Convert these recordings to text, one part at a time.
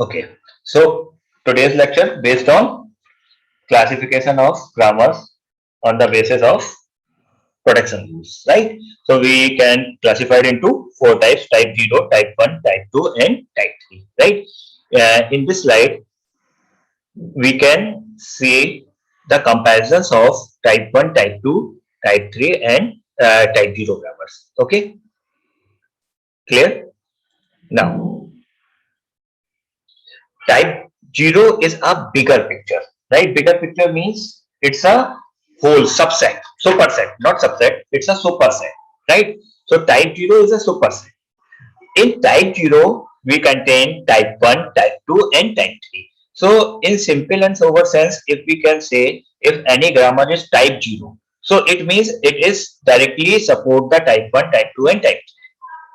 Okay, so today's lecture based on classification of grammars on the basis of production rules, right? So we can classify it into four types: type 0, type 1, type 2, and type 3, right? In this slide, we can see the comparisons of type 1, type 2, type 3, and type 0 grammars. Okay, clear? Now, type 0 is a bigger picture, right? Bigger picture means it's a whole subset, superset, not subset, it's a superset, right? So type 0 is a superset. In type 0, we contain type 1, type 2, and type 3. So in simple and sober sense, if we can say if any grammar is type 0, so it means it is directly support the type 1, type 2, and type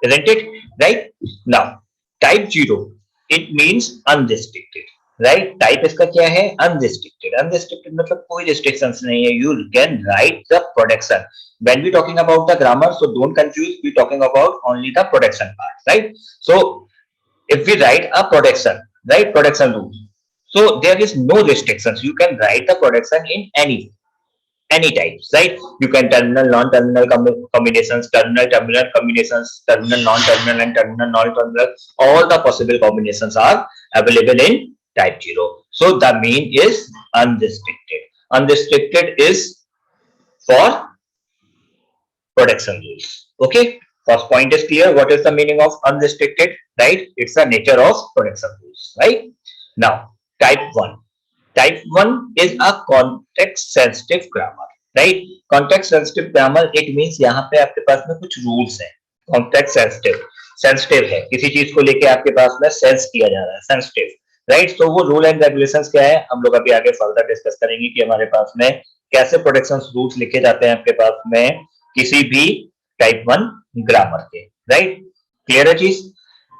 3, isn't it? Right? Now, type 0, it means unrestricted. Right? Type इसका क्या है? Unrestricted. Unrestricted मतलब कोई restrictions नहीं है. You can write the production. When we talking about the grammar, so don't confuse. We talking about only the production part, right? So if we write a production, right? Production rule. So there is no restrictions. You can write the production in any types, right? You can terminal, non-terminal combinations, terminal combinations, terminal, non-terminal, and terminal, non-terminal. All the possible combinations are available in type 0. So the mean is unrestricted. Unrestricted is for production rules. Okay. First point is clear. What is the meaning of unrestricted? Right? It's the nature of production rules. Right? Now, type 1. Type 1 is a context sensitive grammar, right? Context sensitive grammar, it means यहाँ पे आपके पास में कुछ rules हैं. Context sensitive है, किसी चीज को लेके आपके पास में sense किया जा रहा है, sensitive, right? So वो rule and regulations क्या है, हम लोग अभी आगे further discuss करेंगे कि हमारे पास में कैसे protection rules लिखे जाते हैं आपके पास में किसी भी type 1 grammar के, right? Clear है चीज?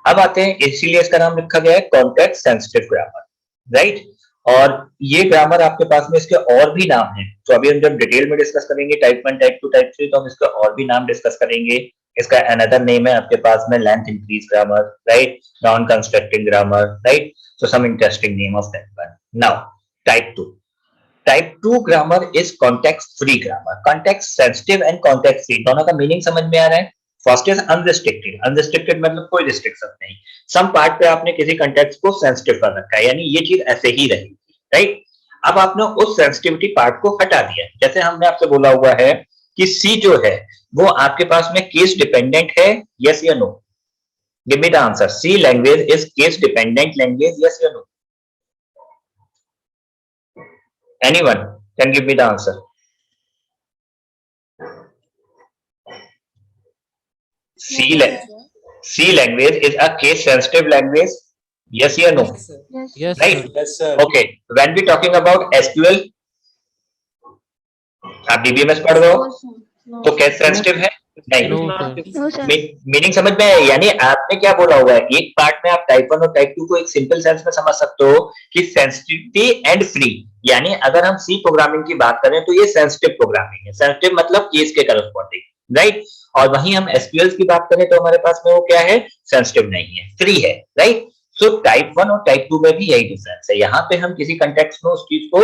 अब आते हैं, इसीलिए इसका नाम लिखा गया है context sensitive grammar, right? और ये ग्रामर आपके पास में इसके और भी नाम हैं, तो अभी हम जब डिटेल में डिस्कस करेंगे टाइप 1, टाइप 2, टाइप 3, तो हम इसका और भी नाम डिस्कस करेंगे. इसका अनदर नेम है आपके पास में length increase grammar, right? Non constructing grammar, right? So some interesting name of that one. Now type 2. Type 2 grammar is context free grammar. Context sensitive and context free दोनों का meaning समझ में आ रहा है? First is unrestricted. अनरिस्ट्रिक्टेड मतलब कोई restriction नहीं. Some part पे आपने किसी कंटेक्स्ट को सेंसिटिव कर रखा है, यानी ये चीज ऐसे ही रहेगी, राइट? अब आपने उस सेंसिटिविटी पार्ट को हटा दिया. जैसे हमने आपसे बोला हुआ है कि सी जो है वो आपके पास में केस डिपेंडेंट है, यस या no? Give me the answer. C language is case dependent language, yes या no? Anyone can give me the answer? C language is a case sensitive language, yes or no? Yes, Right? sir. Yes, sir. Okay, when we talking about SQL, आप DBMS पढ़ रहे हो तो case sensitive है? नहीं. No, sir. Meaning समझ में है? यानी आपने क्या बोला हुआ है, एक पार्ट में आप टाइप 1 और टाइप 2 को एक सिंपल सेंस में समझ सकते हो कि सेंसिटिविटी एंड फ्री. यानी अगर हम सी प्रोग्रामिंग की बात करें तो ये सेंसिटिव प्रोग्रामिंग है. सेंसिटिव मतलब केस के करस्पॉन्डिंग, राइट? और वहीं हम एसक्यूएल की बात करें तो हमारे पास में वो क्या है? सेंसिटिव नहीं है, फ्री है, राइट? सो टाइप 1 और टाइप 2 में भी यही डिफरेंस है. यहाँ पे हम किसी कंटेक्स्ट में उस चीज को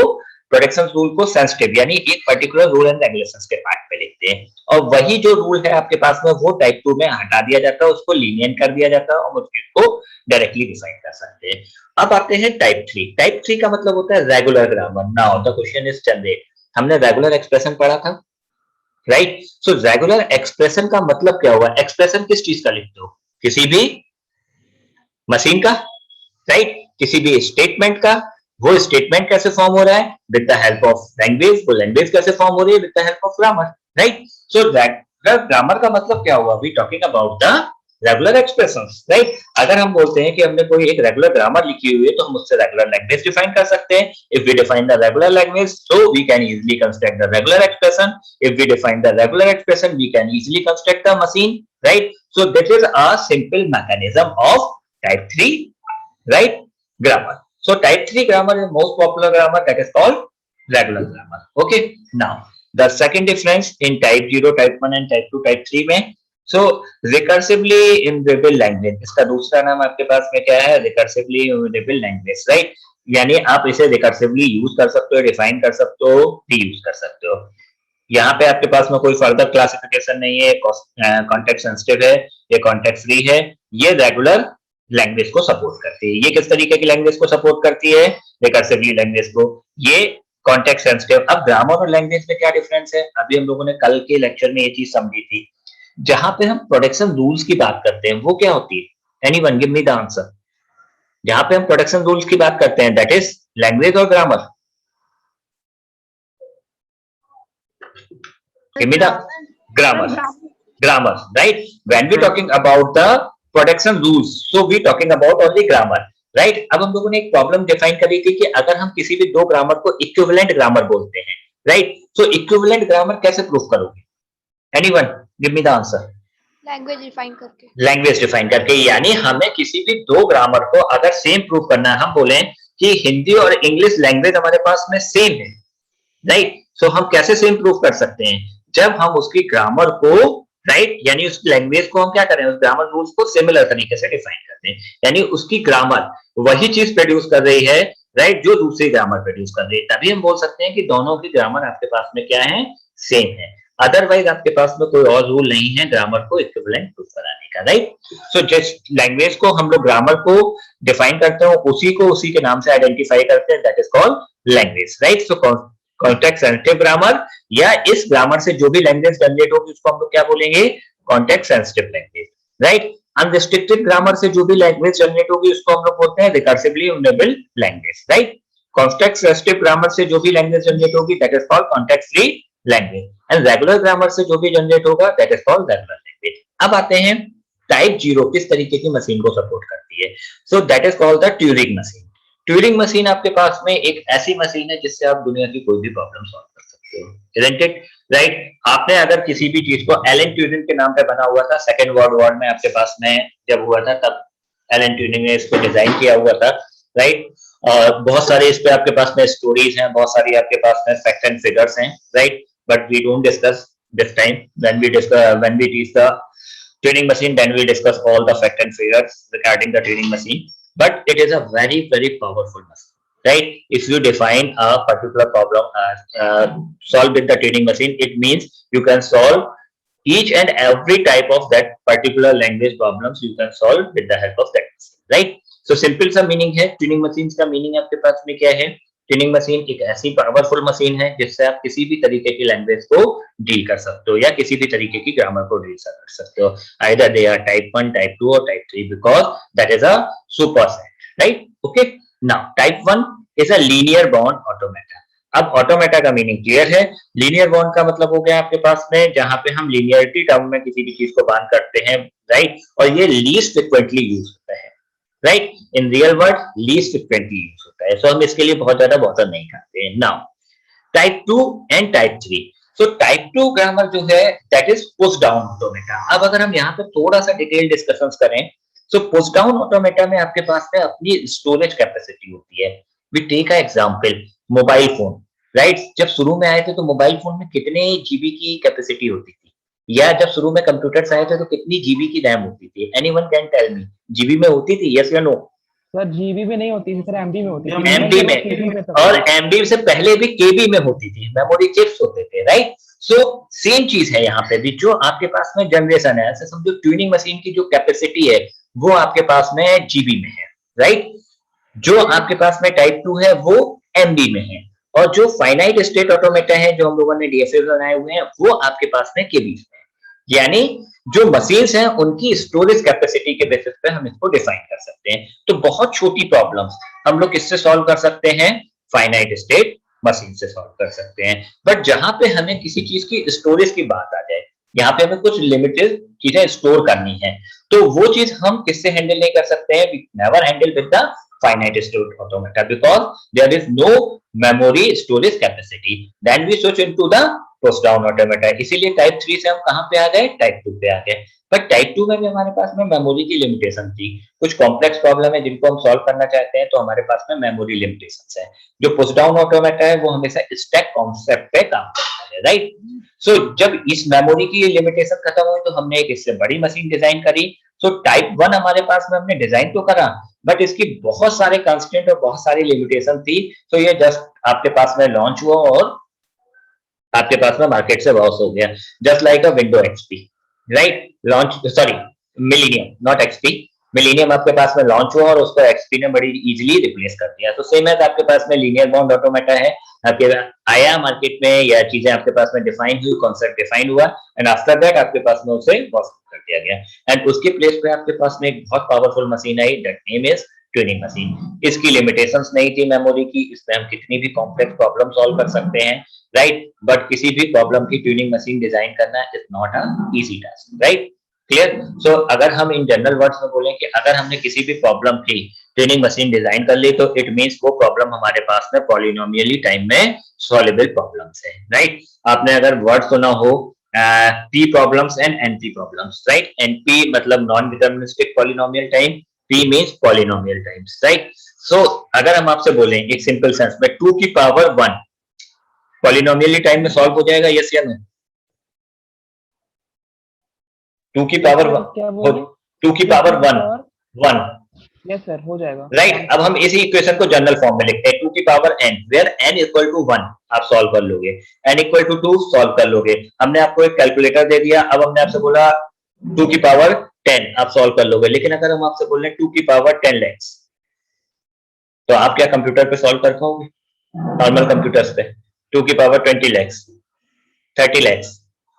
प्रोटेक्शन रूल को सेंसिटिव यानी एक पर्टिकुलर रूल एंड रेगुलेशंस के पार्ट पे लिखते हैं, और वही जो रूल है आपके पास में वो टाइप 2 में हटा दिया जाता है, उसको लीनियंट कर दिया जाता है और उस चीज को डायरेक्टली डिफाइन कर सकते हैं. अब आते हैं टाइप 3. टाइप 3 का मतलब होता है regular grammar. Now the question is generate. हमने रेगुलर एक्सप्रेशन पढ़ा था, राइट? सो रेगुलर एक्सप्रेशन का मतलब क्या हुआ? एक्सप्रेशन किस चीज का लिखते हो? किसी भी मशीन का, राइट? किसी भी स्टेटमेंट का. वो स्टेटमेंट कैसे फॉर्म हो रहा है? With the help of language. वो लैंग्वेज कैसे फॉर्म हो रही है? With the help of grammar, right? So regular grammar का मतलब क्या हुआ? We talking about the regular expressions, right? अगर हम बोलते हैं कि हमने कोई एक रेगुलर ग्रामर लिखी हुई है तो हम उससे रेगुलर लैंग्वेज डिफाइन कर सकते हैं. If we define the regular language so we can easily construct the regular expression. If we define the regular expression we can easily construct the machine, right? So that is a simple mechanism of type 3, right? Grammar. So type 3 grammar is most popular grammar that is called regular grammar. Okay. Now the second difference in type 0, type 1 and type 2, type 3 में. सो recursively immutable language, इसका दूसरा नाम आपके पास में क्या है? Recursively immutable language, right. यानी आप इसे रिकर्सिवली यूज कर सकते हो, डिफाइन कर सकते हो, रीयूज कर सकते हो। यहाँ पे आपके पास में कोई फर्दर क्लासिफिकेशन नहीं है, कॉन्टेक्स्ट सेंसिटिव है, ये कॉन्टेक्स्ट फ्री है, ये रेगुलर लैंग्वेज को सपोर्ट करती है। ये किस तरीके की लैंग्वेज को सपोर्ट करती है? रिकर्सिवली लैंग्वेज को। ये कॉन्टेक्स्ट सेंसिटिव। अब ग्रामर और लैंग्वेज में क्या डिफरेंस है? अभी हम लोगों ने कल के लेक्चर में ये चीज समझी थी। जहां पे हम प्रोटेक्शन रूल्स की बात करते हैं वो क्या होती है? Anyone give me the answer. जहां पे हम प्रोटेक्शन रूल्स की बात करते हैं दैट इज लैंग्वेज और grammar. Give me the grammar. Grammar, right? When we talking about the protection rules, so we talking about only grammar, right? अब हम लोगों ने एक प्रॉब्लम डिफाइन करी थी कि अगर हम किसी भी दो ग्रामर को इक्विवेलेंट ग्रामर बोलते हैं, राइट? सो इक्विवेलेंट ग्रामर कैसे प्रूफ करोगे? Anyone give me the answer. Language define करके। लैंग्वेज डिफाइन करके, यानी हमें किसी भी दो ग्रामर को अगर सेम प्रूफ करना है, हम बोले कि हिंदी और इंग्लिश लैंग्वेज हमारे पास में सेम है, राइट? सो हम कैसे सेम प्रूफ कर सकते हैं? जब हम उसकी ग्रामर को, राइट, यानी उस लैंग्वेज को हम क्या करें, उस ग्रामर रूल्स को सिमिलर तरीके से डिफाइन करते हैं, यानी उसकी ग्रामर वही चीज प्रोड्यूस कर रही है, राइट, जो दूसरी ग्रामर प्रोड्यूस कर रही है, तभी हम बोल सकते हैं कि दोनों की ग्रामर आपके पास में क्या है? सेम है। अदरवाइज आपके पास में कोई और रूल नहीं है ग्रामर को इक्विवेलेंट प्रूफ कराने का, राइट? सो जस्ट लैंग्वेज को हम लोग ग्रामर को डिफाइन करते हैं, उसी को उसी के नाम से आइडेंटिफाई करते हैं, that is called language, right? So context sensitive grammar या इस ग्रामर से जो भी लैंग्वेज जनरेट होगी उसको हम लोग क्या बोलेंगे? Context sensitive language, right? Unrestricted grammar से जो भी लैंग्वेज जनरेट होगी उसको हम लोग बोलते हैं recursively immutable language, right? Context sensitive grammar से जो भी लैंग्वेज जनरेट होगी that is called context free language, and regular grammar से जो भी जनरेट होगा that is called regular language. अब आते हैं टाइप 0 किस तरीके की मशीन को सपोर्ट करती है? सो that is called the Turing machine. Turing machine आपके पास में एक ऐसी मशीन है जिससे आप दुनिया की कोई भी प्रॉब्लम सॉल्व कर सकते हो, isn't it? राइट? आपने अगर किसी भी चीज को, एलन ट्यूरिंग के नाम पे बना हुआ था, सेकेंड वर्ल्ड वॉर में आपके पास में जब हुआ था तब एलन ट्यूरिंग ने इसको डिजाइन किया हुआ था, राइट? और बहुत सारे इस पे आपके पास में स्टोरीज हैं, बहुत सारी आपके पास में फैक्ट एंड फिगर्स हैं, right? But we don't discuss this time. when we teach the tuning machine, then we discuss all the fact and figures regarding the tuning machine. But it is a very powerful machine, right? If you define a particular problem solve with the tuning machine, it means you can solve each and every type of that particular language problems you can solve with the help of that machine, right? So simple सा meaning है tuning machines का। meaning आपके पास में क्या है? Tuning machine एक ऐसी पावरफुल मशीन है जिससे आप किसी भी तरीके की लैंग्वेज को डील कर सकते हो या किसी भी तरीके की ग्रामर को डील कर सकते हो। Either they are type 1, type 2 और type 3 because that is a superset, right? Okay, now type 1 is a linear bound automata. अब ऑटोमेटा का मीनिंग क्लियर है। लीनियर बाउंड का मतलब हो गया आपके पास में जहां पे हम लीनियरिटी टर्म में किसी भी चीज को बाउंड करते हैं, राइट? और ये लीस्ट फ्रिक्वेंटली यूज होता है, right? In real word least frequently use होता है, सो हम इसके लिए बहुत ज्यादा बॉदर नहीं करते हैं। Now type 2 and type 3। So type 2 grammar जो है that is push down automata. अब अगर हम यहाँ पे थोड़ा सा डिटेल डिस्कशंस करें, सो पुश डाउन ऑटोमेटा में आपके पास में अपनी स्टोरेज कैपेसिटी होती है। We take a example mobile phone, right? जब शुरू में आए थे तो मोबाइल फोन में कितने जीबी की कैपेसिटी होती थी, या जब शुरू में कंप्यूटर्स आए थे तो कितनी जीबी की रैम होती थी? Anyone can tell me? GB में होती थी, यस या नो? सर जीबी में नहीं होती थी सर, एमबी में होती थी। एमबी में, और एमबी से पहले भी केबी में होती थी, मेमोरी चिप्स होते थे, राइट? सो सेम चीज है यहाँ पे भी, जो आपके पास में जनरेशन है, ऐसे समझो ट्यूनिंग मशीन की जो कैपेसिटी है वो आपके पास में जीबी में है, राइट? जो आपके पास में टाइप 2 है वो एमबी में है, और जो फाइनाइट स्टेट ऑटोमेटा है जो हम लोगों ने डीएफए बनाए हुए हैं वो आपके पास में केबी में है। यानी जो मशीन्स हैं उनकी स्टोरेज कैपेसिटी के बेसिस पे हम इसको डिफाइन कर सकते हैं। तो बहुत छोटी प्रॉब्लम्स हम लोग किससे सॉल्व कर सकते हैं? फाइनाइट स्टेट मशीन से सॉल्व कर सकते हैं। बट जहां पे हमें किसी चीज की स्टोरेज की बात आ जाए, यहाँ पे हमें कुछ लिमिटेड चीजें स्टोर करनी है, तो वो चीज हम किससे हैंडल नहीं कर सकते हैं? We never handle with the finite state automata because there is no memory storage capacity. Then we switch into the push down automata है, इसीलिए टाइप 3 से हम कहां पे आ गए, टाइप 2 पे आ गए। बट टाइप 2 में भी हमारे पास में मेमोरी की लिमिटेशन थी, कुछ कॉम्प्लेक्स प्रॉब्लम है जिनको हम सॉल्व करना चाहते हैं, तो हमारे पास में मेमोरी लिमिटेशंस है। जो पुश डाउन ऑटोमेटा है वो हमेशा स्टैक कॉन्सेप्ट पे काम करता है, राइट। सो जब इस मेमोरी की लिमिटेशन खत्म हुई तो हमने एक इससे बड़ी मशीन डिजाइन करी। सो टाइप 1 हमारे पास में हमने डिजाइन तो करा, बट इसकी बहुत सारे कंस्ट्रेंट और बहुत सारी लिमिटेशन थी। तो ये जस्ट आपके पास में लॉन्च हुआ और आपके पास में मार्केट से लॉस हो गया, just like a window XP, right. Launch, sorry, millennium, not XP. Millennium आपके पास में लॉन्च हुआ और उसको एक्सपी ने बड़ी इजीली रिप्लेस कर दिया। तो सेम एज आपके पास में लीनियर बाउंड ऑटोमेटा है, आपके आया मार्केट में, या चीजें आपके पास में डिफाइन हुई, कॉन्सेप्ट डिफाइन हुआ, एंड आफ्टर दैट आपके पास में उसे लॉस कर दिया गया। एंड उसके प्लेस पे आपके पास में एक बहुत powerful machine I, that name is tuning machine. इसकी लिमिटेशंस नहीं थी मेमोरी की, इसमें हम कितनी भी कॉम्प्लेक्स प्रॉब्लम सॉल्व कर सकते हैं, राइट। बट किसी भी प्रॉब्लम की ट्यूनिंग मशीन डिजाइन करना is not a easy task, right, clear. So अगर हम इन जनरल वर्ड्स में बोलें कि अगर हमने किसी भी प्रॉब्लम की ट्यूनिंग मशीन डिजाइन कर ली, तो इट मींस वो प्रॉब्लम हमारे पास में पॉलिनोमियली टाइम में सॉल्वेबल प्रॉब्लम्स है, राइट। आपने अगर वर्ड सुना हो P problems and NP problems, right. NP मतलब non deterministic polynomial time, P means polynomial times, right. So अगर हम आपसे बोलें एक सिंपल सेंस में 2 की पावर 1 पॉलिनोमियली टाइम में सॉल्व हो जाएगा, यस या नो? 2 की पावर क्या बोले? 2 की पावर 1 यस सर, हो जाएगा, राइट। अब हम इसी इक्वेशन को जनरल फॉर्म में लिखते हैं, 2 की power n, where n equal to 1 आप सॉल्व कर लोगे, n इक्वल टू 2 सॉल्व कर लोगे। हमने आपको एक कैलकुलेटर दे दिया, अब हमने आपसे बोला 2 की पावर 10 आप सॉल्व कर लोगे। लेकिन अगर हम आपसे बोल रहे हैं 2 की पावर 10 lakhs, तो आप क्या कंप्यूटर पे सॉल्व कर पाओगे? नॉर्मल कंप्यूटर्स पे 2 की power 20 lakhs, 30 lakhs,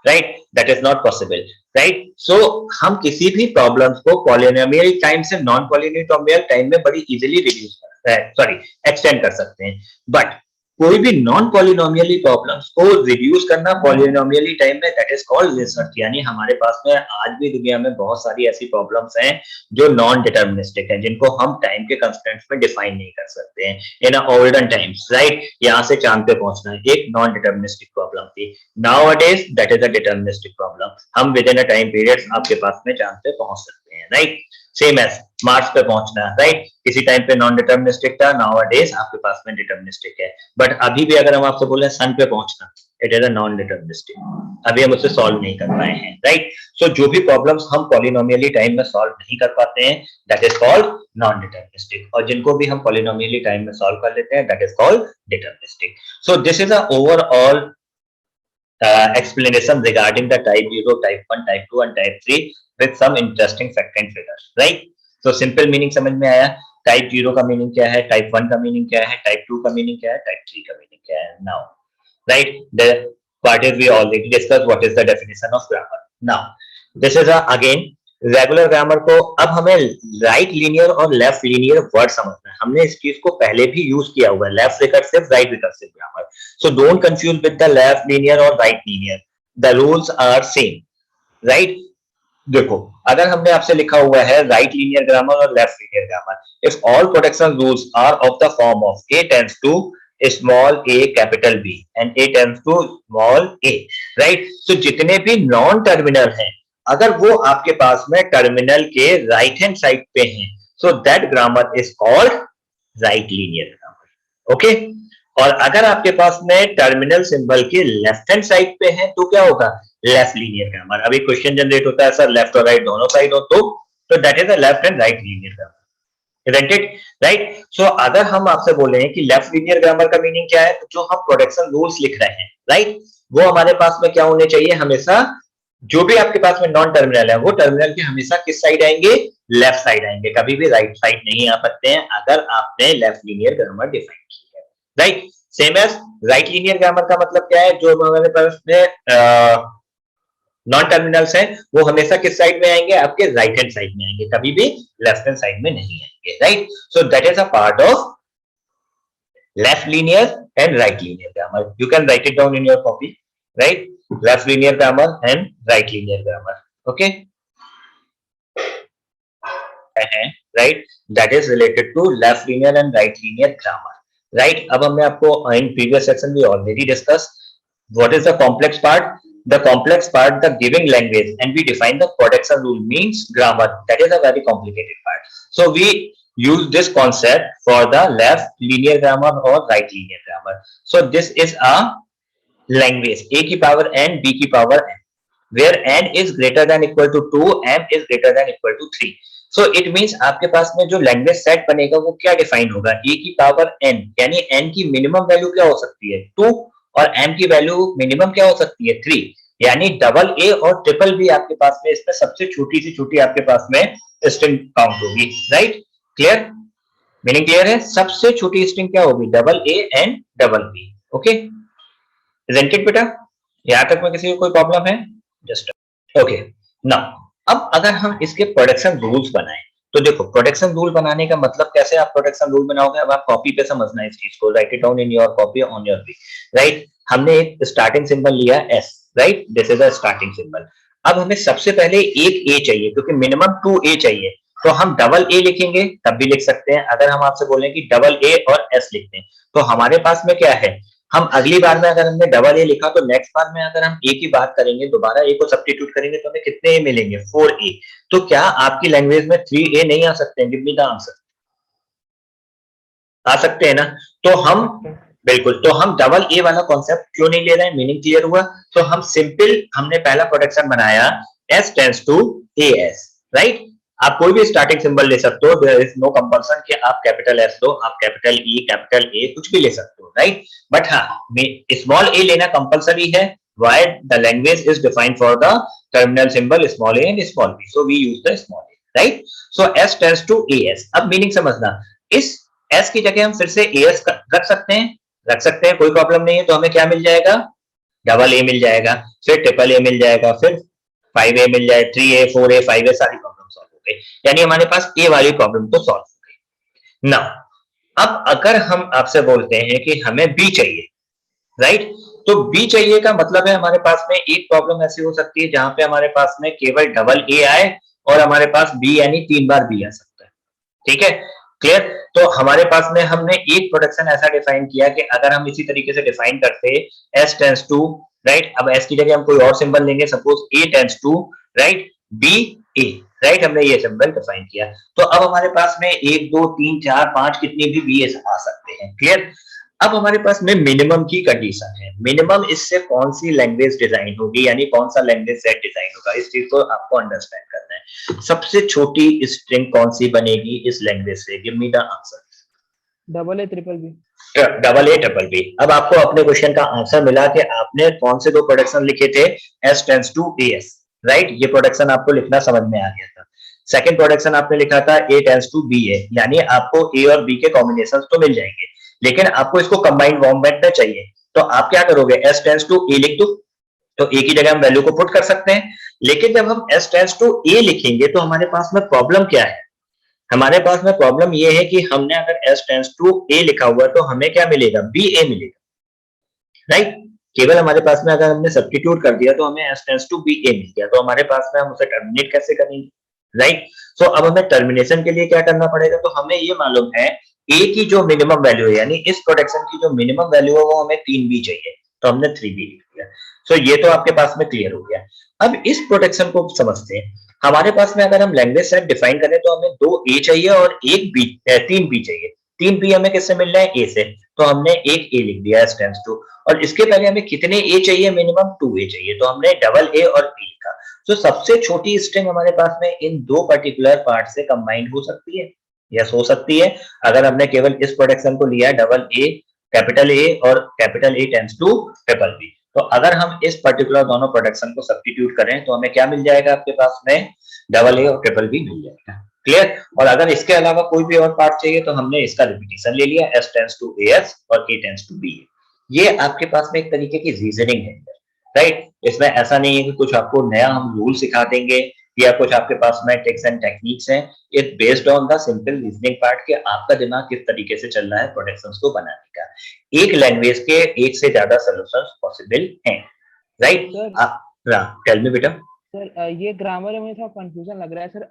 right, that is not possible, right. So हम किसी भी प्रॉब्लम्स को पॉलिनोमियल टाइम से नॉन पॉलिनोमियल टाइम में बड़ी इजीली रिड्यूस सॉरी एक्सटेंड कर सकते हैं। बट कोई भी नॉन पॉलिनोमियली प्रॉब्लम्स को रिड्यूस करना पॉलिनोमियली टाइम में, दैट इज कॉल्ड रिसर्च। यानी हमारे पास में आज भी दुनिया में बहुत सारी ऐसी प्रॉब्लम्स हैं जो नॉन डिटर्मिनिस्टिक हैं, जिनको हम टाइम के कंस्ट्रेंट्स में डिफाइन नहीं कर सकते हैं। इन ओल्डन टाइम्स, राइट, यहाँ से चांद पे पहुंचना एक नॉन डिटर्मिनिस्टिक प्रॉब्लम थी। Nowadays that is a deterministic problem, हम within a time period आपके पास में चांद पे पहुंच सकते हैं, राइट। सेम एज मार्स पे पहुंचना, राइट, किसी टाइम पे नॉन डिटर्मिनिस्टिक था, नाउअडेज आपके पास में डिटर्मिनिस्टिक है। बट अभी भी अगर हम आपसे बोले सन पे पहुंचना, it is a non deterministic, अभी हम उसे सॉल्व नहीं कर पाए हैं, राइट। सो जो भी प्रॉब्लम्स हम पॉलिनोमियली टाइम में सॉल्व नहीं कर पाते हैं, that is called non deterministic, और जिनको भी हम पॉलिनोमियली टाइम में सॉल्व कर लेते हैं, that is called deterministic. So this is a overall explanation regarding the type 0, type 1, type 2 and type 3 with some interesting fact and figures, right? So simple meaning समझ में आया, type 0 का मीनिंग क्या है, type 1 का मीनिंग क्या है, type 2 का मीनिंग क्या है, type 3 का मीनिंग क्या है। Now, right, the part is we already discussed what is the definition of grammar. Now, this is again regular grammar को अब हमें राइट लीनियर और लेफ्ट लीनियर वर्ड समझना है। हमने इस चीज को पहले भी यूज किया हुआ है, left recursive, right recursive grammar. So don't confuse with the left linear और right linear, the rules are same, right. देखो, अगर हमने आपसे लिखा हुआ है राइट लीनियर ग्रामर और left linear grammar, if all protection rules are of the form of a tends to small a capital B and a tends to small a, right. सो जितने भी नॉन टर्मिनल हैं, अगर वो आपके पास में टर्मिनल के राइट हैंड साइड पे हैं, so that grammar is called right linear grammar, okay. और अगर आपके पास में टर्मिनल सिंबल के लेफ्ट हैंड साइड पे हैं, तो क्या होगा, लेफ्ट लीनियर ग्रामर। अभी क्वेश्चन जनरेट होता है सर लेफ्ट और राइट दोनों साइड हो, तो that is a left and right linear grammar, isn't it, right. So अगर हम आपसे बोले हैं कि लेफ्ट लीनियर ग्रामर का मीनिंग क्या है, तो जो हम प्रोटेक्शन रूल्स लिख रहे हैं, राइट, वो हमारे पास में क्या होने चाहिए, हमेशा जो भी आपके पास में नॉन टर्मिनल है, वो टर्मिनल के हमेशा किस साइड आएंगे, लेफ्ट साइड आएंगे, कभी भी राइट साइड नहीं आ सकते हैं अगर आपने लेफ्ट लीनियर ग्रामर डिफाइन की है, right. Same as right linear grammar का मतलब क्या है, जो हमारे पास में नॉन टर्मिनल्स हैं, वो हमेशा किस साइड में आएंगे, आपके राइट हैंड साइड में आएंगे, कभी भी लेफ्ट हैंड साइड में नहीं आएंगे, right. So that is a part of left linear and right linear grammar. You can write it down in your copy, right? Left linear grammar and right linear grammar, okay, right, that is related to left linear and right linear grammar, right। अब हमने आपको in previous section we already discussed What is the complex part? The complex part, the giving language, and we define the production rule means grammar. That is a very complicated part. So we use this concept for the left linear grammar or right linear grammar. So this is a language, a की power n, b की power n, where n is greater than equal to 2, m is greater than equal to 3. So it means आपके पास में जो language set बनेगा वो क्या define होगा, a की पावर n, यानी n की मिनिमम वैल्यू क्या हो सकती है 2 और m की वैल्यू मिनिमम क्या हो सकती है 3, यानी डबल ए और ट्रिपल बी आपके पास में इसमें सबसे छोटी से छोटी आपके पास में स्ट्रिंग काउंट होगी, राइट? क्लियर? मीनिंग क्लियर है? सबसे छोटी स्ट्रिंग क्या होगी, double A and double B. Okay, isn't it बेटा? यहां तक में किसी को कोई प्रॉब्लम है? Just okay. नाउ अब अगर हम इसके प्रोडक्शन रूल्स बनाएं तो देखो, प्रोडक्शन रूल बनाने का मतलब कैसे आप प्रोडक्शन रूल बनाओगे, अब आप कॉपी पे समझना है इस चीज को. Write it down in your copy on your B. Right, हमने एक स्टार्टिंग सिंबल लिया S, right, this is a starting symbol. अब हमें सबसे पहले एक ए चाहिए क्योंकि मिनिमम 2 ए चाहिए, तो हम डबल ए लिखेंगे तब भी लिख सकते हैं. अगर हम आपसे बोलें कि डबल ए और एस लिखते हैं तो हमारे पास में क्या है, हम अगली बार में अगर हमने डबल ए लिखा तो नेक्स्ट बार में अगर हम ए की बात करेंगे, दोबारा ए को सब्स्टिट्यूट करेंगे तो हमें कितने ए मिलेंगे, 4 ए. तो क्या आपकी लैंग्वेज में 3 ए नहीं आ सकते हैं? Give me the answer. आ सकते हैं ना? तो हम बिल्कुल, तो हम डबल ए वाला कॉन्सेप्ट क्यों नहीं ले रहे हैं? मीनिंग क्लियर हुआ? तो हम सिंपल, हमने पहला प्रोडक्शन बनाया S tends to A S, right? आप कोई भी स्टार्टिंग सिंबल ले सकते हो, देयर इज नो कंपल्सन कि आप कैपिटल एस लो, आप कैपिटल ई, कैपिटल ए कुछ भी ले सकते हो, राइट? बट हाँ, स्मॉल ए लेना कंपल्सरी है. Why? The language is defined for the terminal symbol small a and small b, so we use the small a, right? So s tends to as. अब meaning समझना, इस s की जगह हम फिर से as रख सकते हैं, कोई प्रॉब्लम नहीं है. तो हमें क्या मिल जाएगा, डबल ए मिल जाएगा, फिर ट्रिपल ए मिल जाएगा, फिर 5a मिल जाए, 3a 4a 5a, सारी प्रॉब्लम सॉल्व हो गई. यानी हमारे पास ए वाली प्रॉब्लम तो सॉल्व हो गई. नाउ अब अगर हम आपसे बोलते हैं कि हमें बी चाहिए, राइट? तो बी चाहिए का मतलब है हमारे पास में एक प्रॉब्लम ऐसी हो सकती है जहां पे हमारे पास में केवल डबल ए आए और हमारे पास बी यानी 3 बार बी आ सकता है. ठीक है, क्लियर? तो हमारे पास में हमने एक प्रोडक्शन ऐसा डिफाइन किया कि अगर हम इसी तरीके से डिफाइन करते एस टेंड्स टू, राइट, अब एस की जगह हम कोई और सिंबल लेंगे, suppose A tends to, right, B A, right, हमने ये सिंबल डिफाइन किया. तो अब हमारे पास में 1 2 3 4 5 कितनी भी बी आ सकते हैं. क्लियर? अब हमारे पास में मिनिमम की कंडीशन है, मिनिमम इससे कौन सी लैंग्वेज डिजाइन होगी, यानी कौन सा लैंग्वेज सेट डिजाइन होगा, इस चीज को आपको अंडरस्टैंड करना है. सबसे छोटी स्ट्रिंग कौन सी बनेगी इस लैंग्वेज से? Give me the answer. Double A triple B. Double A triple B. अब आपको अपने क्वेश्चन का आंसर मिला कि आपने कौन से दो प्रोडक्शन लिखे थे, S tends to A S, right? ये प्रोडक्शन आपको लिखना समझ में आ गया था. सेकंड प्रोडक्शन आपने लिखा था ए टेंड्स टू बी ए, यानी आपको ए और बी के कॉम्बिनेशन तो मिल जाएंगे, लेकिन आपको इसको कंबाइंड फॉर्मेट में चाहिए. तो आप क्या करोगे, एस टेंड्स टू ए लिख दो, तो ए की जगह हम वैल्यू को पुट कर सकते हैं. लेकिन जब हम एस टेंड्स टू ए लिखेंगे तो हमारे पास में प्रॉब्लम क्या है, हमारे पास में प्रॉब्लम ये है कि हमने अगर एस टेंड्स टू ए लिखा हुआ तो हमें क्या मिलेगा, बी ए मिलेगा, राइट? केवल हमारे पास में अगर हमने सब्स्टिट्यूट कर दिया तो हमें एस टेंड्स टू बी ए मिल गया, तो हमारे पास में हम उसे टर्मिनेट कैसे करेंगे, राइट? सो अब हमें टर्मिनेशन के लिए क्या करना पड़ेगा, तो हमें ये मालूम है ए की जो मिनिमम वैल्यू है, यानी इस प्रोडक्शन की जो मिनिमम वैल्यू है वो हमें 3 बी चाहिए, तो हमने 3 बी लिख दिया. सो ये तो आपके पास में क्लियर हो गया. अब इस प्रोडक्शन को समझते हैं. हमारे पास में अगर हम लैंग्वेज सेट डिफाइन करें तो हमें 2 ए चाहिए और 3 बी चाहिए. 3 बी हमें किससे मिल रहा है, ए से, तो हमने एक ए लिख दिया एस टेंड्स टू. और इसके पहले हमें कितने ए चाहिए, मिनिमम 2 ए चाहिए, तो हमने डबल ए और बी लिखा. तो सबसे छोटी स्ट्रिंग हमारे पास में इन दो पर्टिकुलर पार्ट से कंबाइंड हो सकती है, यस हो सकती है. अगर हमने केवल इस प्रोडक्शन को लिया डबल ए, कैपिटल ए और capital A tends to triple B, तो अगर हम इस पर्टिकुलर दोनों प्रोडक्शन को सब्स्टिट्यूट करें तो हमें क्या मिल जाएगा, आपके पास में डबल ए और ट्रिपल बी मिल जाएगा. क्लियर? और अगर इसके अलावा कोई भी और पार्ट चाहिए तो हमने इसका रिपीटेशन ले लिया, S tends to A S और ए टेंड्स टू बी. ये आपके पास में एक तरीके की रीजनिंग है, राइट? इसमें ऐसा नहीं है कि कुछ आपको नया हम रूल सिखा देंगे या कुछ आपके पास में ट्रिक्स एंड टेक्निक्स हैं. It based on the simple reasoning part कि आपका दिमाग किस तरीके से चल रहा है प्रोडक्शंस को बनाने का. एक लैंग्वेज के एक से ज्यादा सॉल्यूशंस पॉसिबल हैं, राइट? टेल मी बेटा. सर ये ग्रामर में थोड़ा कंफ्यूजन लग रहा है सर.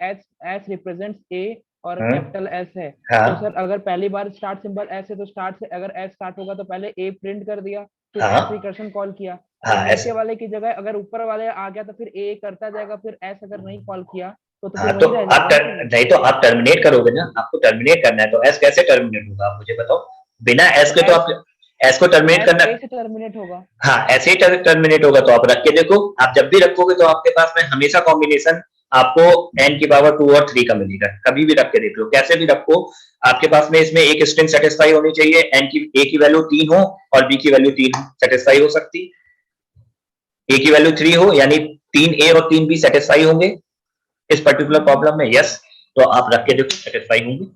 एस रिप्रेजेंट्स ए और कैपिटल एस है, तो सर अगर पहली बार स्टार्ट सिंबल एस है तो स्टार्ट से अगर एस स्टार्ट होगा तो पहले ए प्रिंट कर दिया फिर हाँ। एस रिकर्शन कॉल किया, हाँ, तो ऐसे। नीचे वाले की जगह अगर ऊपर वाले आ गया तो फिर ए करता जाएगा, फिर एस अगर नहीं कॉल किया तो हाँ, फिर तो वही रह आप जाएगा ना फिर वो। नहीं तो आप टर्मिनेट करोगे ना, आपको टर्मिनेट करना है, तो एस कैसे टर्मिनेट होगा आप मुझे बताओ। बिना एस तो के तो आप एस को टर्मिनेट एस करना। ए से टर्मिनेट होगा। हाँ, ऐसे ही टर्मिनेट होगा, तो आप रख के देखो, आप जब भी रखोगे तो आपके पास में हमेशा कॉम्बिनेशन आपको n की पावर 2 और 3 का मिलेगा। कभी भी रख के देख लो, कैसे भी रखो, आपके पास में इसमें एक स्ट्रिंग सेटिस्फाई होनी चाहिए, n की a की वैल्यू 3 हो और b की वैल्यू 3 हो, सेटिस्फाई हो सकती। a की वैल्यू 3 हो यानी 3a और 3b सेटिस्फाई होंगे इस पर्टिकुलर प्रॉब्लम में, यस। तो आप रख के देखो, सेटिस्फाई होंगे।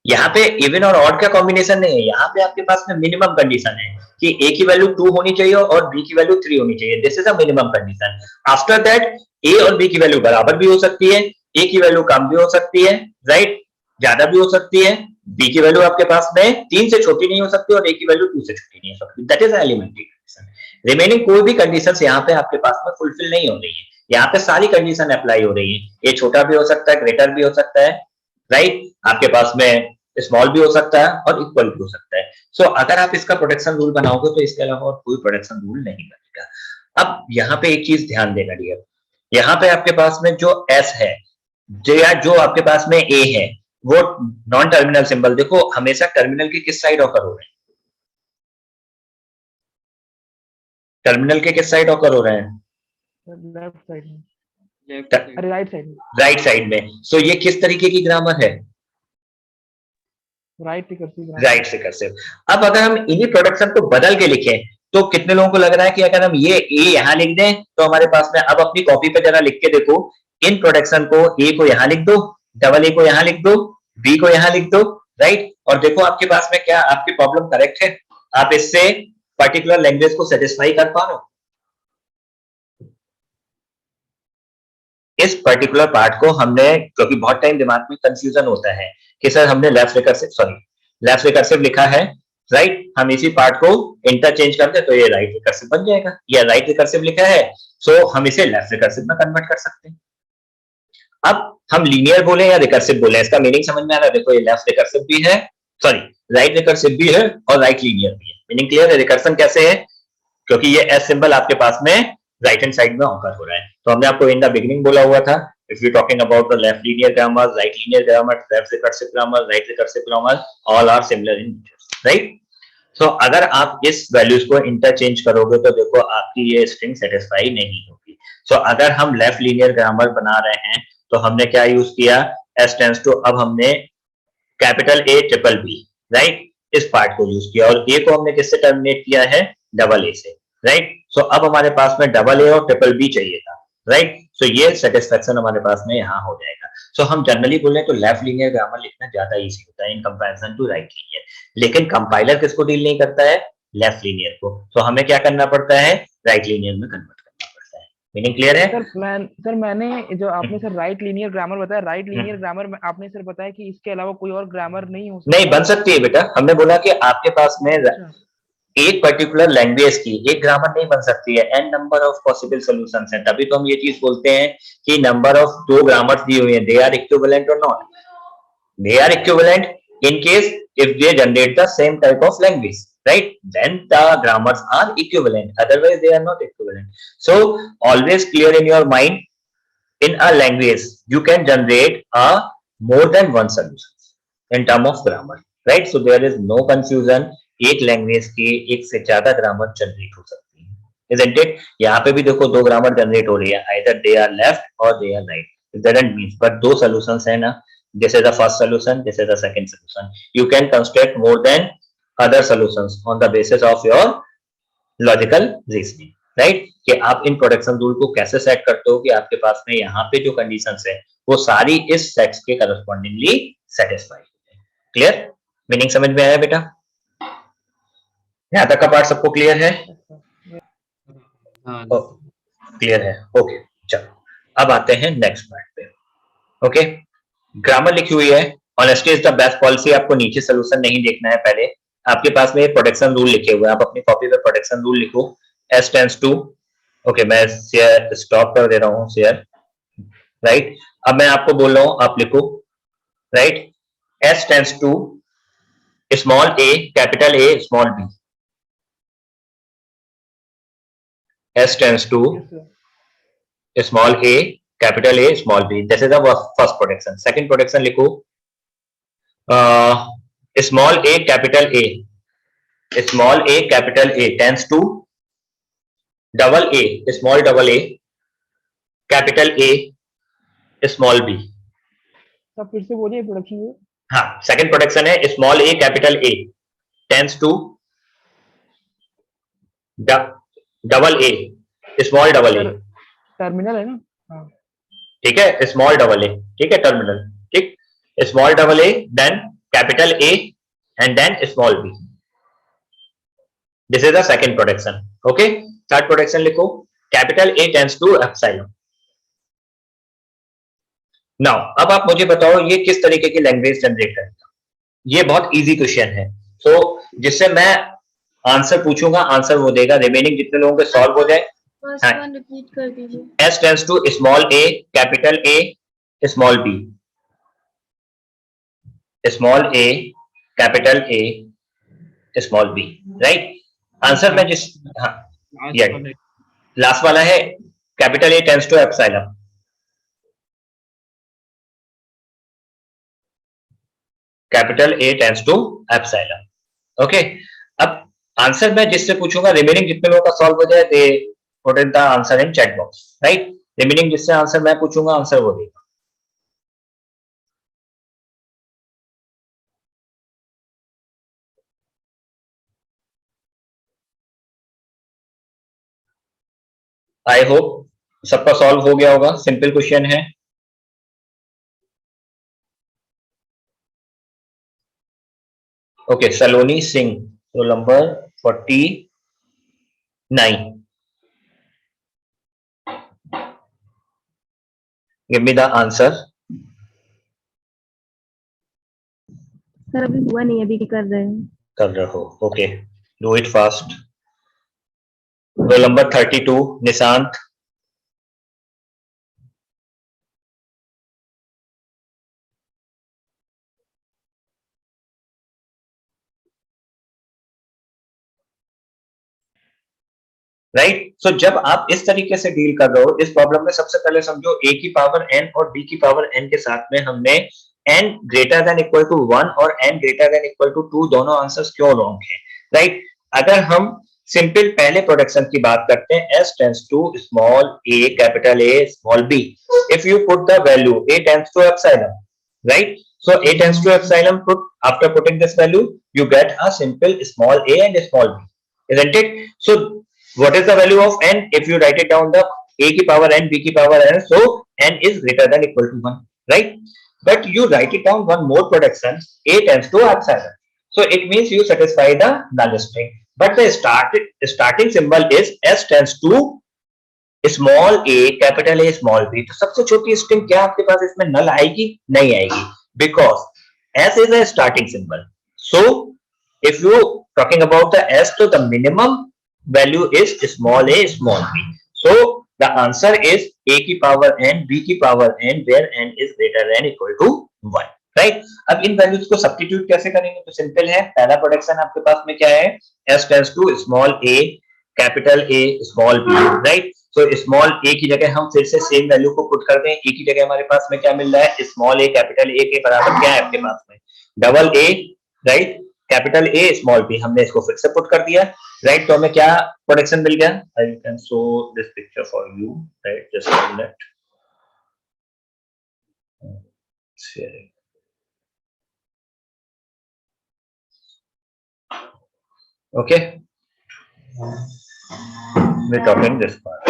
यहाँ पे इवन और ऑड का कॉम्बिनेशन नहीं है, यहाँ पे आपके पास में मिनिमम कंडीशन है कि a की वैल्यू 2 होनी चाहिए और b की वैल्यू 3 होनी चाहिए। This is a minimum condition. After that a और b की वैल्यू बराबर भी हो सकती है, a की वैल्यू कम भी हो सकती है, राइट, ज्यादा भी हो सकती है। b की वैल्यू आपके पास में 3 से छोटी नहीं हो सकती और a की वैल्यू 2 से छोटी नहीं हो सकती। That is elementary condition. Remaining कोई भी कंडीशंस यहाँ पे आपके पास में फुलफिल नहीं हो रही है, यहाँ पे सारी कंडीशन अप्लाई हो रही है। a छोटा भी हो सकता है, ग्रेटर भी हो सकता है, राइट, आपके पास में स्मॉल भी हो सकता है और इक्वल भी हो सकता है। सो अगर आप इसका प्रोटेक्शन रूल बनाओगे तो इसके अलावा और कोई प्रोटेक्शन रूल नहीं बनेगा। अब यहाँ पे एक चीज ध्यान देना डियर, यहाँ पे आपके पास में जो एस है, जो आपके पास में ए है, वो नॉन टर्मिनल सिंबल, देखो हमेशा टर्मिनल के किस साइड ऑकर हो रहे हैं, टर्मिनल के किस साइड ऑकर हो रहे हैं, लेफ्ट साइड में, लेफ्ट साइड अरे राइट साइड में, राइट साइड में। सो ये किस तरीके की ग्रामर है, right recursive grammar. Right recursive. अब अगर हम इन्हीं प्रोडक्शन को बदल के लिखें तो कितने लोगों को लग रहा है कि अगर हम ये ए यहां लिख दें तो हमारे पास में, अब अपनी कॉपी पे जरा लिख के देखो, इन प्रोडक्शन को ए को यहां लिख दो, डबल ए को यहां लिख दो, बी को यहां लिख दो, राइट, और देखो आपके पास में क्या आपकी प्रॉब्लम करेक्ट है, आप इससे पर्टिकुलर लैंग्वेज को सेटिस्फाई कर पा रहे हो। इस पर्टिकुलर पार्ट को हमने, क्योंकि बहुत टाइम दिमाग में कंफ्यूजन होता है कि सर हमने लेफ्ट रिकर्सिव लिखा है, राइट, हम इसी पार्ट को इंटरचेंज करते तो ये राइट रिकर्सिव बन जाएगा, या राइट रिकर्सिव लिखा है सो हम इसे लेफ्ट रिकर्सिव में कन्वर्ट कर सकते हैं। अब हम लीनियर बोले या रिकर्सिव बोले, इसका मीनिंग समझ में आ रहा है। देखो ये लेफ्ट रिकर्सिव भी है, सॉरी राइट रिकर्सिव भी है और राइट लीनियर भी है। मीनिंग क्लियर है। रिकर्सन कैसे है, क्योंकि ये एस सिंबल आपके पास में राइट हैंड साइड में ऑकर हो रहा है। तो हमने आपको इन द बिगिनिंग बोला हुआ था, if you're talking about the left linear grammar, right linear grammar, left recursive grammar, right recursive grammar, all are similar in nature, right? So अगर आप इस वैल्यूज को इंटरचेंज करोगे तो देखो आपकी ये स्ट्रिंग सेटिस्फाई नहीं होगी। So अगर हम लेफ्ट लीनियर ग्रामर बना रहे हैं तो हमने क्या यूज किया, s टेंड्स टू, अब हमने capital A triple B, right, इस पार्ट को यूज किया और A को हमने किससे टर्मिनेट किया है, डबल A से, राइट। सो अब हमारे पास में डबल A और ट्रिपल B चाहिए था, राइट। सो ये सेटिस्फेक्शन हमारे पास में यहाँ हो जाएगा। सो हम जनरली बोले तो लेफ्ट लीनियर ग्रामर लिखना ज्यादा इजी होता है in comparison to right linear, लेकिन कंपाइलर किसको डील नहीं करता है, लेफ्ट लीनियर को। तो हमें क्या करना पड़ता है, राइट लीनियर में कन्वर्ट करना पड़ता है। मीनिंग क्लियर है। सर मैंने जो आपने सर राइट लीनियर ग्रामर बताया, राइट लीनियर ग्रामर में आपने सर बताया कि इसके अलावा कोई और ग्रामर नहीं हो सकता। नहीं बन सकती है बेटा, हमने बोला कि आपके पास में अच्छा, एक पर्टिकुलर लैंग्वेज की एक ग्रामर नहीं बन सकती है, N number of possible solutions हैं, तभी तो हम ये चीज बोलते हैं कि नंबर ऑफ दो ग्रामर्स दी हुई हैं, दे आर इक्विवेलेंट और not, they are equivalent in case if they generate the same type of language, right, then the grammars are equivalent, otherwise they are not equivalent. So always clear in your mind, in a language you can generate a more than one solution in term of grammar, right? So there is no confusion, एक language के एक से ज्यादा grammar generate हो सकती है, isn't it? यहाँ पे भी देखो दो ग्रामर जनरेट हो रही है, either they are left or they are right, it doesn't mean, but दो solutions है ना, this is the first solution, this is the second solution, you can construct more than other solutions on the basis of your logical reasoning, right? कि आप in production rule को कैसे set करते हो कि आपके पास में यहाँ पे जो कंडीशंस है वो सारी इस सेट्स के करस्पॉन्डिंगली सेटिस्फाई होते हैं। क्लियर, मीनिंग समझ में आया बेटा? यहाँ तक का पार्ट सबको क्लियर है? हाँ क्लियर है, ओके। चलो अब आते हैं नेक्स्ट पार्ट पे। ओके, ग्रामर लिखी हुई है, honesty is the best policy. आपको नीचे सोल्यूशन नहीं देखना है, पहले आपके पास में प्रोटेक्शन रूल लिखे हुए हैं, आप अपनी कॉपी पे प्रोटेक्शन रूल लिखो, s टेंड्स टू, ओके मैं शेयर स्टॉप कर दे रहा हूँ शेयर, राइट। अब मैं आपको बोल रहा हूँ आप लिखो, right, s tends to small a capital A small b, S tends to yes sir. small a, capital A, small b. This is the first protection. Second protection लिखो, small a, capital A, small a, capital A tends to double A, small double a, capital A, small b. सब फिर से बोलिए production ये। हाँ, second production है small a, capital A tends to double A, small double A, terminal है ना। हाँ ठीक है, स्मॉल डबल ए, ठीक है, टर्मिनल, ठीक, small double A then capital A and then small B. This is the second protection. Okay, third protection लिखो, capital A tends to epsilon. Now अब आप मुझे बताओ ये किस तरीके की लैंग्वेज जनरेट करेगा. ये बहुत इजी क्वेश्चन है. सो जिससे मैं आंसर पूछूंगा, आंसर वो देगा, रिमेनिंग जितने लोगों के सॉल्व हो जाए. फर्स्ट वन रिपीट कर दीजिए. S tends to small a, capital A, small b. Small a, capital A, small b. Right? Answer में जिस, हाँ, Last one है. लास्ट वाला है capital A tends to epsilon. Capital A tends to epsilon. Okay, अब answer मैं जिससे पूछूंगा, रिमेनिंग जितने लोगों का सॉल्व हो जाए दे put in the answer in chat box. Right? Remaining जिससे आंसर मैं पूछूंगा, आंसर वो देगा. आई होप सबका सॉल्व हो गया होगा. सिंपल क्वेश्चन है. Okay, Saloni Singh, roll number 49. Give me the answer. Sir अभी हुआ नहीं, अभी कर रहे हैं। कर रहे हो, okay, do it fast. Roll number 32, Nishant. Right. So जब आप इस तरीके से डील कर रहे हो इस प्रॉब्लम में, सबसे पहले समझो a की पावर n और b की पावर n के साथ में हमने n greater than equal to 1 और n greater than equal to 2 दोनों आंसर्स क्यों रॉन्ग है. राइट. अगर हम सिंपल पहले प्रोडक्शन की बात करते हैं, s tends to small a, capital A, small b. If you put the value a tends to epsilon, right, so a tends to epsilon, after putting this value you get a simple small a and small b, isn't it? So what is the value of n? If you write it down, the a की power n, b की power n, so n is greater than equal to 1, right? But you write it down one more production, a tends to epsilon, so it means you satisfy the null string, but the starting symbol is s tends to small a, capital A, small b. तो सबसे छोटी string क्या आपके पास इसमें नल आएगी? नहीं आएगी, because s is a starting symbol. So if you talking about the s, so the minimum value is small a, small b. So the answer is a की power n, b की power n, where n is greater than equal to 1, right? अब इन values को substitute कैसे करेंगे? तो simple है. पहला production आपके पास में क्या है? s tends to small a, capital A, small b, right. तो स्मॉल a की जगह हम फिर से सेम वैल्यू को पुट कर दें. a की जगह हमारे पास में क्या मिल रहा है? स्मॉल a, कैपिटल A के बराबर क्या है आपके पास में? Double a, right, capital A, small b. हमने इसको फिर से पुट कर दिया, राइट. तो हमें क्या प्रोडक्शन मिल गया? I can show this picture for you, right, just a minute. Okay, we're talking this part.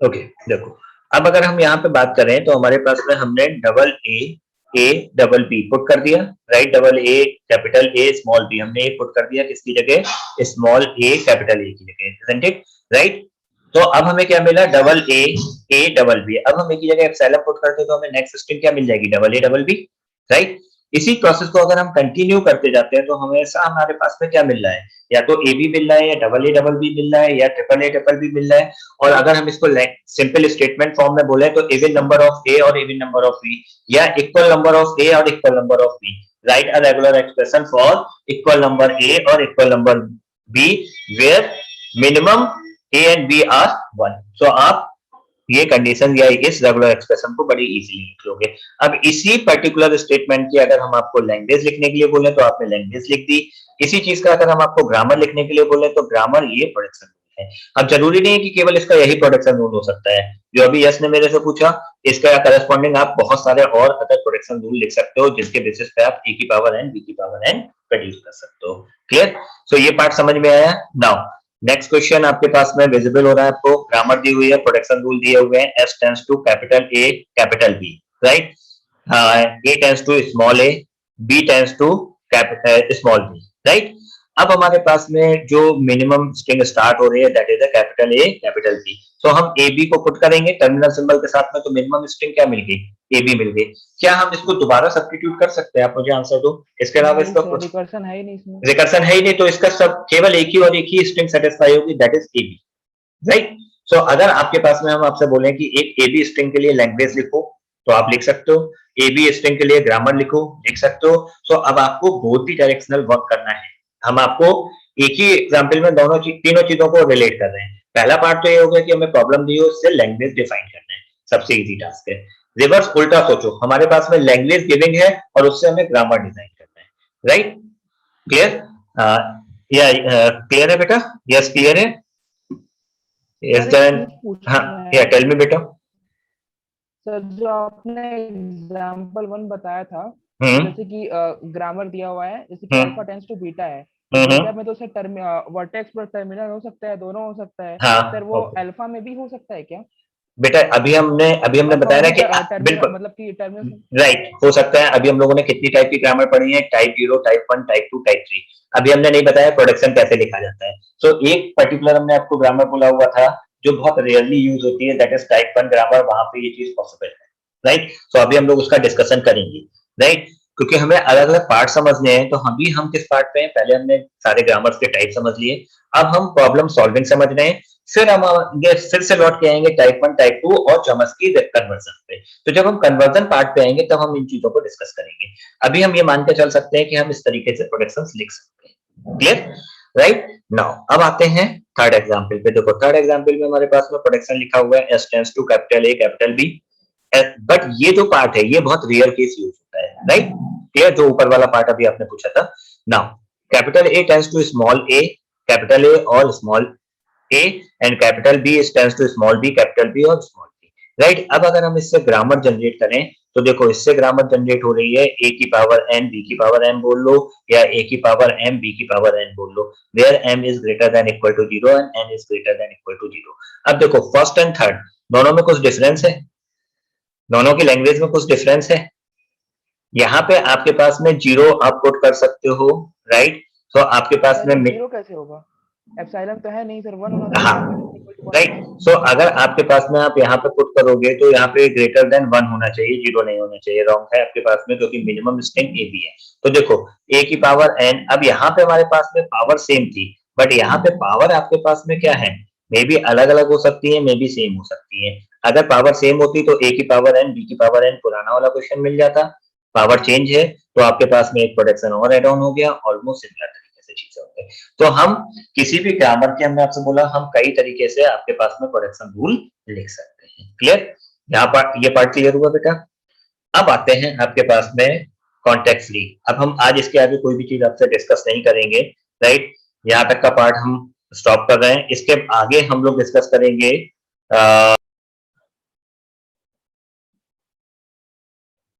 Okay, देखो अब अगर हम यहाँ पे बात करें तो हमारे पास में हमने double A double B put कर दिया, right. Double A, capital A, small b हमने पुट कर दिया किसकी जगह? स्मॉल a, कैपिटल A की जगह, isn't it? राइट. तो अब हमें क्या मिला? Double A double B. अब हम एक ही जगह एप्सिलॉन पुट करते हैं तो हमें नेक्स्ट स्ट्रिंग क्या मिल जाएगी? Double A double B, right. इसी प्रोसेस को अगर हम कंटिन्यू करते जाते हैं तो हमेशा हमारे पास में क्या मिल रहा है, या तो ए बी मिल रहा है, या डबल बी मिल रहा है, या ट्रिपल बी मिल रहा है। और अगर हम इसको सिंपल स्टेटमेंट फॉर्म में बोले तो इवन नंबर ऑफ ए और इवन नंबर ऑफ बी, या इक्वल नंबर ऑफ ए और equal number of B, right a regular expression for equal number A और equal number B where minimum A and B are 1। सो आप ये condition या इस regular expression को बड़ी इजीली लिख लोगे। अब इसी पर्टिकुलर स्टेटमेंट की अगर हम आपको लैंग्वेज लिखने के लिए बोले तो आपने लैंग्वेज लिख दी। इसी चीज का अगर हम आपको ग्रामर लिखने के लिए बोले तो ग्रामर ये प्रोडक्शन रूल है। अब जरूरी नहीं है कि केवल इसका यही प्रोडक्शन रूल हो सकता है जो अभी यस ने मेरे से पूछा, इसका करस्पॉन्डिंग आप बहुत सारे और अदर प्रोडक्शन रूल लिख सकते हो जिसके बेसिस पे आप ए की पावर एन बी की पावर एन प्रोड्यूस कर सकते हो। क्लियर? सो ये पार्ट समझ में आया। नाउ नेक्स्ट क्वेश्चन आपके पास में विजिबल हो रहा है, आपको ग्रामर दी हुई है, प्रोडक्शन रूल दिए हुए हैं, S tends to capital A capital B, right, A tends to small A, B tends to small B, right. अब हमारे पास में जो मिनिमम स्ट्रिंग स्टार्ट हो रही है that is capital A capital B. So हम ए बी को पुट करेंगे टर्मिनल सिंबल के साथ में, तो मिनिमम स्ट्रिंग क्या मिल गई, ए बी मिल गई। क्या हम इसको दोबारा सब्स्टिट्यूट कर सकते हैं? आप मुझे आंसर दो। इसके अलावा इसका रिकर्सन है ही नहीं इसमें, रिकर्सन है ही नहीं, तो इसका सब केवल एक ही और एक ही स्ट्रिंग सेटिस्फाई होगी that is A B, right. So अगर आपके पास में हम आपसे बोलें कि एक ए बी स्ट्रिंग के लिए लैंग्वेज लिखो तो आप लिख सकते हो, ए बी स्ट्रिंग के लिए ग्रामर लिखो लिख सकते हो। सो अब आपको बोथ ही डायरेक्शनल वर्क करना है। हम आपको एक ही एग्जांपल में तीनों चीजों को रिलेट कर रहे हैं। पहला पार्ट तो ये हो गया कि हमें प्रॉब्लम दी हो उससे लैंग्वेज डिफाइन करना है, सबसे इजी टास्क है। रिवर्स उल्टा सोचो, हमारे पास में लैंग्वेज गिविंग है और उससे हमें ग्रामर डिजाइन करना है, राइट। क्लियर? या क्लियर है बेटा? यस क्लियर है? यस देन हाँ या टेल मी बेटा। सर जो आपने एग्जांपल 1 बताया था, जैसे कि ग्रामर दिया हुआ है, जैसे कि अल्फा टेंड्स टू बीटा है, बीटा में तो सर टर्म वर्टेक्स पर टर्मिनल हो सकता है, दोनों हो सकता है। हाँ, सर वो अल्फा में भी हो सकता है क्या? बेटा अभी हमने बताया ना कि बिल्कुल मतलब कि टर्मिनल राइट हो सकता है। अभी हम लोगों ने कितनी टाइप की ग्रामर पढ़ी है, टाइप 0, टाइप 1, टाइप 2, टाइप 3। अभी हमने नहीं बताया प्रोडक्शन कैसे लिखा जाता है। सो एक पर्टिकुलर हमने आपको ग्रामर बोला हुआ था जो बहुत रेयरली यूज होती है, दैट इज टाइप 1 ग्रामर। वहां पे ये चीज पॉसिबल है, राइट। सो अभी हम लोग उसका डिस्कशन करेंगे, राइट, क्योंकि हमें अलग अलग पार्ट समझने हैं। तो हम किस पार्ट पे हैं? पहले हमने सारे ग्रामर्स के टाइप समझ लिए, अब हम प्रॉब्लम सॉल्विंग समझ रहे हैं। फिर हम फिर से लौट के आएंगे टाइप 1, टाइप 2 और ज्योमेट्री कन्वर्जन पे। तो जब हम कन्वर्जन पार्ट पे आएंगे तब हम इन चीजों को डिस्कस करेंगे। अभी हम ये मान के चल सकते हैं कि हम इस तरीके से प्रोडक्शंस लिख सकते हैं। क्लियर? राइट। नाउ अब आते हैं थर्ड एग्जांपल पे। देखो थर्ड एग्जांपल में हमारे पास में प्रोडक्शन लिखा हुआ है S tends to capital A capital B. But ये जो पार्ट है ये बहुत रेयर केस यूज होता है, राइट। क्लियर? जो ऊपर वाला पार्ट अभी आपने पूछा था। Now capital A tends to small A capital A और small a and capital B tends to small b capital B और small b, राइट। अब अगर हम इससे ग्रामर जनरेट करें तो देखो इससे ग्रामर जनरेट हो रही है a की पावर n b की पावर m बोल लो, या a की पावर m b की पावर n बोल लो, where m is greater than equal to 0 and n is greater than equal to 0। अब देखो फर्स्ट एंड थर्ड दोनों में कुछ डिफरेंस है, दोनों की लैंग्वेज में कुछ डिफरेंस है। यहाँ पे आपके पास में 0 आप पुट कर सकते हो, राइट। तो आपके पास में 0 कैसे होगा? एप्सिलॉन तो है नहीं सर, 1 होना हाँ, राइट। सो अगर आपके पास में आप यहाँ पे पुट करोगे तो यहाँ पे ग्रेटर देन 1 होना चाहिए, 0 नहीं होना चाहिए। रॉन्ग है आपके पास में क्योंकि मिनिमम स्ट्रिंग ए बी है। तो देखो a की पावर n, अब यहाँ पे हमारे पास में पावर सेम थी, बट यहाँ पे पावर आपके पास में क्या है, मे बी अलग अलग हो सकती है, मे बी सेम हो सकती है। अगर पावर सेम होती तो a की पावर n b की पावर n पुराना वाला क्वेश्चन मिल जाता। पावर चेंज है तो आपके पास में एक प्रोडक्शन और एड ऑन हो गया, ऑलमोस्ट सिमिलर चीजें होंगे। तो हम किसी भी ग्रामर के, हमने आपसे बोला हम कई तरीके से आपके पास में प्रोडक्शन रूल लिख सकते हैं। क्लियर? यहाँ पर ये पार्ट क्लियर हुआ बेटा। अब आते हैं आपके पास में कॉन्टेक्स्ट फ्री। अब हम आज इसके आगे कोई भी चीज आपसे डिस्कस नहीं करेंगे, राइट। यहाँ तक का पार्ट हम स्टॉप कर रहे हैं। इसके आगे हम लोग डिस्कस करेंगे